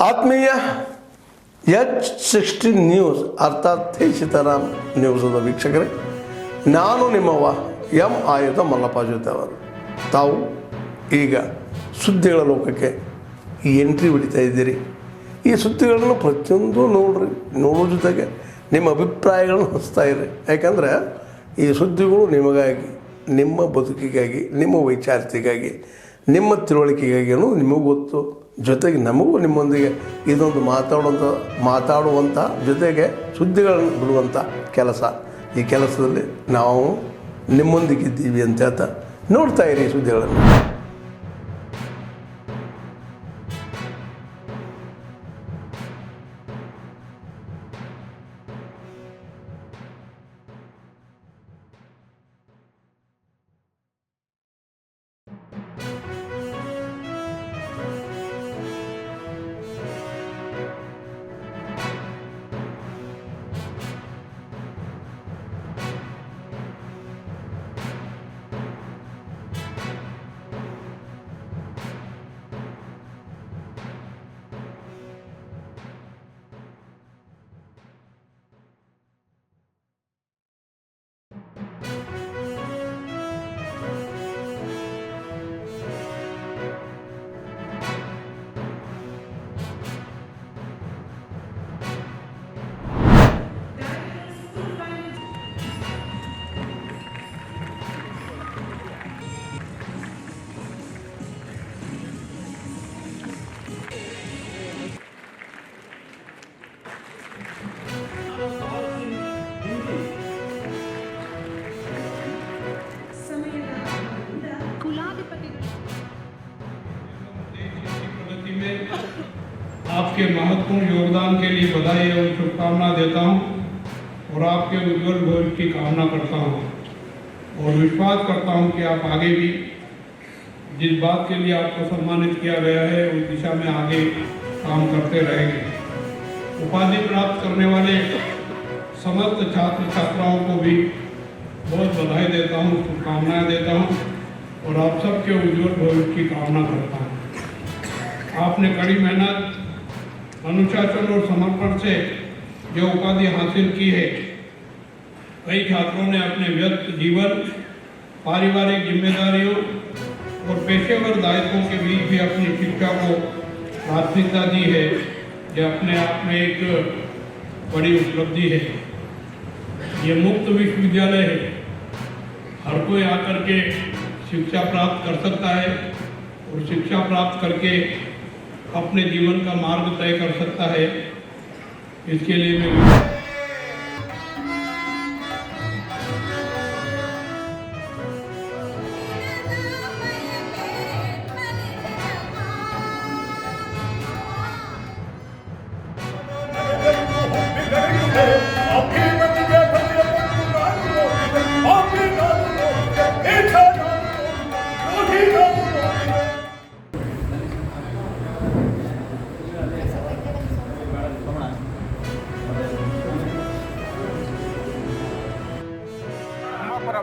ಆತ್ಮೀಯ H16 news ಅರ್ಥಾತ್ ಸೀತಾರಾಮ್ ನ್ಯೂಸದ ವೀಕ್ಷಕರೇ, ನಾನು ನಿಮ್ಮವ ಎಂ ಆಯುಧ ಮಲ್ಲಪ್ಪ ಜೊತೆ ಅವರು. ತಾವು ಈಗ ಸುದ್ದಿಗಳ ಲೋಕಕ್ಕೆ ಎಂಟ್ರಿ ಹೊಡಿತಾ ಇದ್ದೀರಿ. ಈ ಸುದ್ದಿಗಳನ್ನು ಪ್ರತಿಯೊಂದು ನೋಡೋ ಜೊತೆಗೆ ನಿಮ್ಮ ಅಭಿಪ್ರಾಯಗಳನ್ನು ಹಂಚ್ತಾ ಇರಿ. ಯಾಕಂದರೆ ಈ ಸುದ್ದಿಗಳು ನಿಮಗಾಗಿ, ನಿಮ್ಮ ಬದುಕಿಗಾಗಿ, ನಿಮ್ಮ ವೈಚಾರಿಕೆಗಾಗಿ, ನಿಮ್ಮ ತಿಳುವಳಿಕೆಗಾಗಿ ಅನ್ನೋದು ನಿಮಗೂ ಗೊತ್ತು. ಜೊತೆಗೆ ನಮಗೂ ನಿಮ್ಮೊಂದಿಗೆ ಇದೊಂದು ಮಾತಾಡುವಂಥ ಜೊತೆಗೆ ಸುದ್ದಿಗಳನ್ನು ಬಿಡುವಂಥ ಕೆಲಸ. ಈ ಕೆಲಸದಲ್ಲಿ ನಾವು ನಿಮ್ಮೊಂದಿಗಿದ್ದೀವಿ ಅಂತ ಹೇಳ್ತಾ ನೋಡ್ತಾ ಇರಿ ಈ ಸುದ್ದಿಗಳನ್ನು. आपके महत्वपूर्ण योगदान के लिए बधाई एवं शुभकामना देता हूं और आपके उज्जवल भविष्य की कामना करता हूं और विश्वास करता हूं कि आप आगे भी जिस बात के लिए आपको सम्मानित किया गया है उस दिशा में आगे काम करते रहेंगे। उपाधि प्राप्त करने वाले समस्त छात्र छात्राओं को भी बहुत बधाई देता हूं, शुभकामनाएं देता हूं और आप सबके उज्जवल भविष्य की कामना करता हूं। आपने कड़ी मेहनत, अनुशासन और समर्पण से जो उपाधि हासिल की है, कई छात्रों ने अपने व्यस्त जीवन, पारिवारिक जिम्मेदारियों और पेशेवर दायित्वों के बीच भी अपनी शिक्षा को प्राथमिकता दी है, जो अपने आप में एक बड़ी उपलब्धि है। ये मुक्त विश्वविद्यालय है, हर कोई आकर के शिक्षा प्राप्त कर सकता है और शिक्षा प्राप्त करके अपने जीवन का मार्ग तय कर सकता है। इसके लिए मैं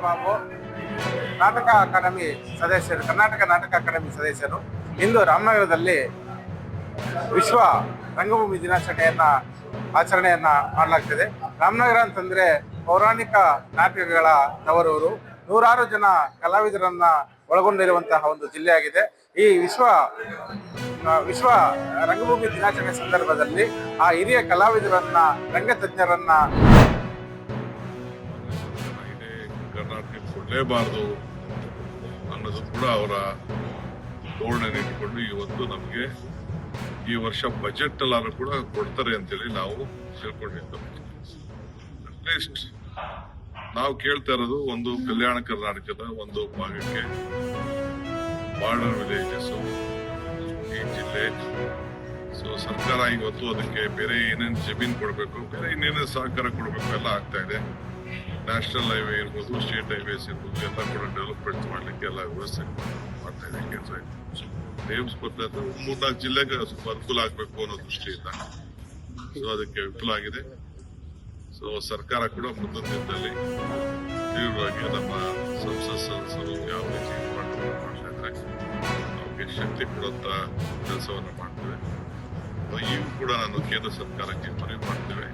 ಬಾಬು ನಾಟಕ ಅಕಾಡೆಮಿ ಸದಸ್ಯರು, ಕರ್ನಾಟಕ ನಾಟಕ ಅಕಾಡೆಮಿ ಸದಸ್ಯರು ಇಂದು ರಾಮನಗರದಲ್ಲಿ ವಿಶ್ವ ರಂಗಭೂಮಿ ಆಚರಣೆಯನ್ನ ಮಾಡಲಾಗ್ತಿದೆ. ರಾಮನಗರ ಅಂತಂದ್ರೆ ಪೌರಾಣಿಕ ನಾಟಕಗಳ ತವರೂರು, ನೂರಾರು ಜನ ಕಲಾವಿದರನ್ನ ಒಳಗೊಂಡಿರುವಂತಹ ಒಂದು ಜಿಲ್ಲೆಯಾಗಿದೆ. ಈ ವಿಶ್ವ ರಂಗಭೂಮಿ ದಿನಾಚರಣೆ ಸಂದರ್ಭದಲ್ಲಿ ಆ ಹಿರಿಯ ಕಲಾವಿದರನ್ನ, ರಂಗತಜ್ಞರನ್ನ ಕರ್ನಾಟಕಕ್ಕೆ ಕೊಡಲೇಬಾರ್ದು ಅನ್ನೋದು ಕೂಡ ಅವರ ಧೋರಣೆ ಇಟ್ಕೊಂಡು ಇವತ್ತು ನಮಗೆ ಈ ವರ್ಷ ಬಜೆಟ್ ಅಲ್ಲಾದ್ರೂ ಕೂಡ ಕೊಡ್ತಾರೆ ಅಂತೇಳಿ ನಾವು ತಿಳ್ಕೊಂಡಿದ್ದು. ಅಟ್ಲೀಸ್ಟ್ ನಾವು ಕೇಳ್ತಾ ಇರೋದು ಒಂದು ಕಲ್ಯಾಣ ಕರ್ನಾಟಕದ ಒಂದು ಭಾಗಕ್ಕೆ ಬಾರ್ಡರ್ ವಿಲೇಜಸ್ ಈ ಜಿಲ್ಲೆ. ಸೊ ಸರ್ಕಾರ ಇವತ್ತು ಅದಕ್ಕೆ ಬೇರೆ ಏನೇನು ಜಮೀನು ಕೊಡಬೇಕು, ಬೇರೆ ಇನ್ನೇನೇನು ಸಹಕಾರ ಕೊಡಬೇಕು ಎಲ್ಲ ಆಗ್ತಾ ಇದೆ. ನ್ಯಾಷನಲ್ ಹೈವೇ ಇರ್ಬೋದು, ಸ್ಟೇಟ್ ಹೈವೇಸ್ ಇರ್ಬೋದು, ಎಲ್ಲ ಕೂಡ ಡೆವಲಪ್ಮೆಂಟ್ ಮಾಡಲಿಕ್ಕೆ ಎಲ್ಲ ವ್ಯವಸ್ಥೆ ಮಾಡ್ತಾ ಇದೆ ಕೆಲಸ. ನೇಮ್ಸ್ ಕೊಡ್ತಾ ಇದ್ರೆ 3-4 ಜಿಲ್ಲೆಗೆ ಸ್ವಲ್ಪ ಅನುಕೂಲ ಆಗಬೇಕು ಅನ್ನೋ ದೃಷ್ಟಿಯಿಂದ ಸೊ ಅದಕ್ಕೆ ವಿಫಲ ಆಗಿದೆ. ಸೊ ಸರ್ಕಾರ ಕೂಡ ಮುಂದಿನ ದಿನದಲ್ಲಿ ತೀವ್ರವಾಗಿ ನಮ್ಮ ಸಂಸತ್ ಸದಸ್ಯರು ಯಾವ ರೀತಿ ಹೋರಾಟವನ್ನು ಮಾಡ್ತಾ ಇದ್ದಾರೆ, ಅವ್ರಿಗೆ ಶಕ್ತಿ ಕೊಡುವಂತ ಕೆಲಸವನ್ನು ಮಾಡ್ತೇವೆ. ಈ ಕೂಡ ನಾನು ಕೇಂದ್ರ ಸರ್ಕಾರಕ್ಕೆ ಮನವಿ ಮಾಡ್ತೇವೆ.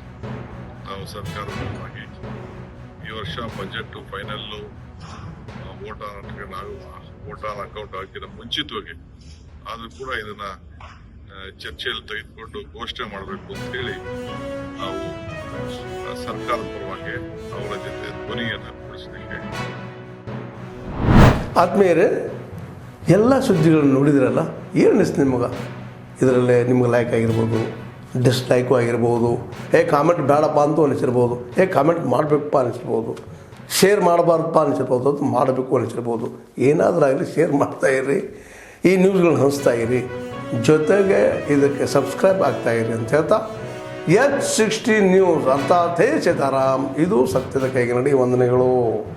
ನಾವು ಸರ್ಕಾರದ ಪರವಾಗಿ ಈ ವರ್ಷ budget final vote on account ಹಾಕಿದ ಮುಂಚಿತವಾಗಿ ಆದರೂ ಕೂಡ ಇದನ್ನ ಚರ್ಚೆಯಲ್ಲಿ ತೆಗೆದುಕೊಂಡು ಘೋಷಣೆ ಮಾಡಬೇಕು ಅಂತ ಹೇಳಿ ನಾವು ಸರ್ಕಾರದ ಪರವಾಗಿ ಅವರ ಜೊತೆ ಧ್ವನಿಯನ್ನು ಕೂಡಿಸಲಿಕ್ಕೆ. ಆತ್ಮೀಯರೇ, ಎಲ್ಲ ಸುದ್ದಿಗಳನ್ನು ನೋಡಿದ್ರಲ್ಲ, ಏನು ಅನಿಸ್ತು ನಿಮಗೆ? ಇದರಲ್ಲೇ ನಿಮ್ಗೆ ಲೈಕ್ ಆಗಿರ್ಬೋದು, ಡಿಸ್ಲೈಕು ಆಗಿರ್ಬೋದು, ಕಾಮೆಂಟ್ ಬೇಡಪ್ಪ ಅಂತೂ ಅನಿಸಿರ್ಬೋದು, ಕಾಮೆಂಟ್ ಮಾಡಬೇಕಪ್ಪ ಅನಿಸಿರ್ಬೋದು, ಶೇರ್ ಮಾಡಬಾರ್ದಪ್ಪ ಅನಿಸಿರ್ಬೋದು, ಅದು ಮಾಡಬೇಕು ಅನಿಸಿರ್ಬೋದು. ಏನಾದರೂ ಆಗಲಿ ಶೇರ್ ಮಾಡ್ತಾಯಿರಿ, ಈ ನ್ಯೂಸ್ಗಳನ್ನ ಹಂಚ್ತಾ ಇರಿ, ಜೊತೆಗೆ ಇದಕ್ಕೆ ಸಬ್ಸ್ಕ್ರೈಬ್ ಆಗ್ತಾಯಿರಿ ಅಂತ ಹೇಳ್ತಾ H16 ನ್ಯೂಸ್ ಅರ್ಥಾತ್ ಹೇ ಸೀತಾರಾಮ್, ಇದು ಸತ್ಯದ ಕೈಗೆ ನಡಿ. ವಂದನೆಗಳು.